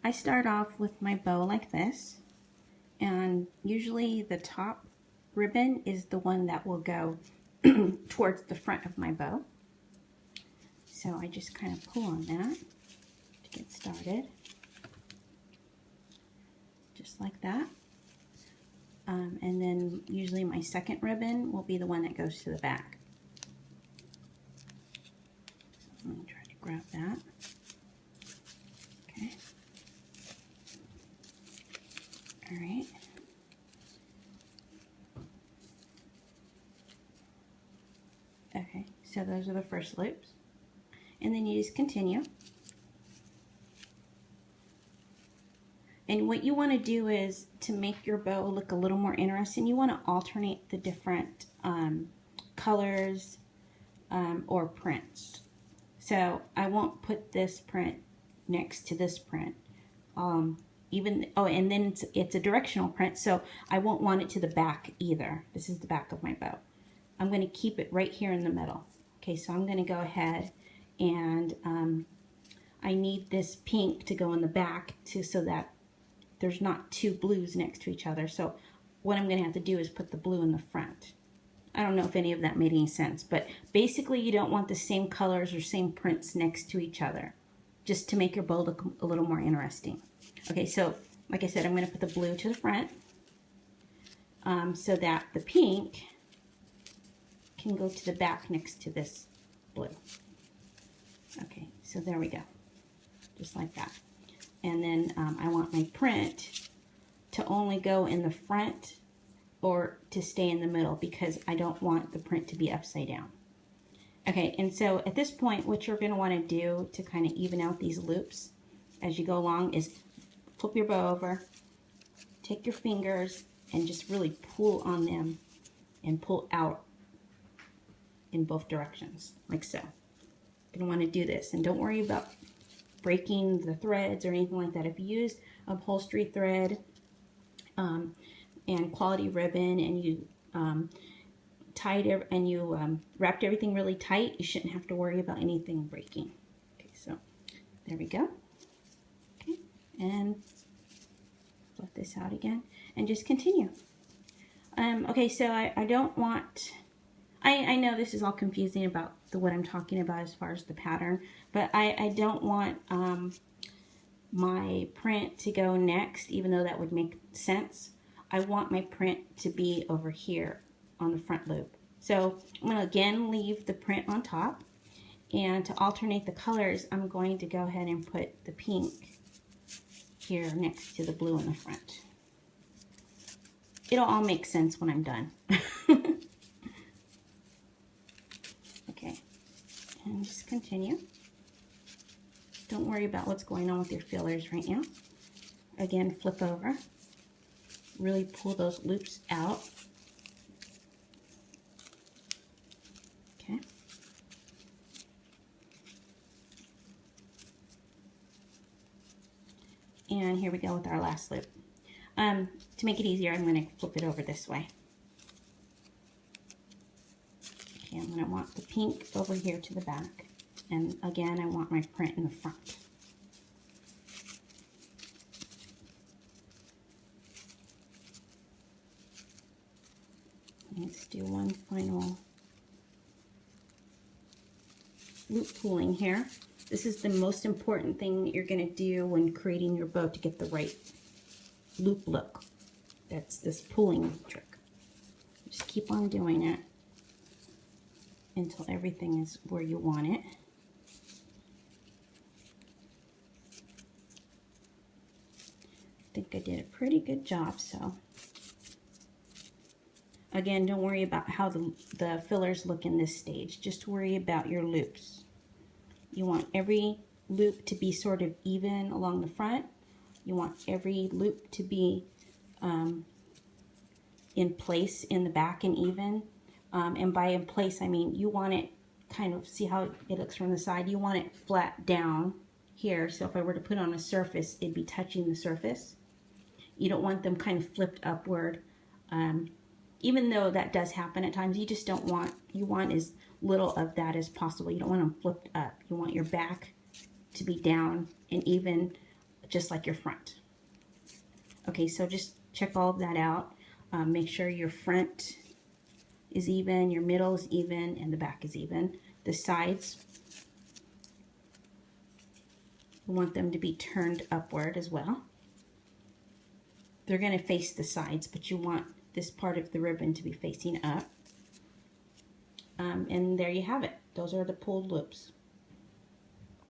I start off with my bow like this, and usually the top ribbon is the one that will go towards the front of my bow. So I just kind of pull on that to get started, just like that. And then usually my second ribbon will be the one that goes to the back. So let me try to grab that. Okay. All right. Okay, so those are the first loops. And then you just continue. And what you want to do is, to make your bow look a little more interesting, you want to alternate the different colors or prints. So I won't put this print next to this print. And then it's a directional print, so I won't want it to the back either. This is the back of my bow. I'm going to keep it right here in the middle. Okay, so I'm going to go ahead and I need this pink to go in the back so that there's not two blues next to each other. So what I'm going to have to do is put the blue in the front. I don't know if any of that made any sense, but basically you don't want the same colors or same prints next to each other, just to make your bow look a little more interesting. Okay, so like I said, I'm going to put the blue to the front so that the pink can go to the back next to this blue. Okay, so there we go, just like that. And then I want my print to only go in the front or to stay in the middle, because I don't want the print to be upside down. Okay, and so at this point, what you're going to want to do to kind of even out these loops as you go along is flip your bow over, take your fingers, and just really pull on them and pull out in both directions, like so. You're going to want to do this, and don't worry about breaking the threads or anything like that. If you use upholstery thread and quality ribbon, and you tied it and you wrapped everything really tight, you shouldn't have to worry about anything breaking. Okay, so there we go. Okay, and flip this out again and just continue. Okay, so I don't want, I know this is all confusing about what I'm talking about as far as the pattern, but I don't want my print to go next, even though that would make sense. I want my print to be over here on the front loop. So I'm going to again leave the print on top, and to alternate the colors, I'm going to go ahead and put the pink here next to the blue in the front. It'll all make sense when I'm done. Okay, and just continue. Don't worry about what's going on with your fillers right now. Again, flip over. Really pull those loops out. Okay. And here we go with our last loop. To make it easier, I'm going to flip it over this way. Okay, I'm going to want the pink over here to the back. And again, I want my print in the front. Let's do one final loop pulling here. This is the most important thing that you're going to do when creating your bow to get the right loop look. That's this pulling trick. Just keep on doing it until everything is where you want it. I think I did a pretty good job, so. Again, don't worry about how the fillers look in this stage. Just worry about your loops. You want every loop to be sort of even along the front. You want every loop to be in place in the back and even. And by in place, I mean you want it kind of, see how it looks from the side? You want it flat down here. So if I were to put on a surface, it'd be touching the surface. You don't want them kind of flipped upward. Even though that does happen at times, you just don't want, you want as little of that as possible. You don't want them flipped up. You want your back to be down and even just like your front. Okay, so just check all of that out. Make sure your front is even, your middle is even, and the back is even. The sides, we want them to be turned upward as well. They're going to face the sides, but you want this part of the ribbon to be facing up. And there you have it. Those are the pulled loops.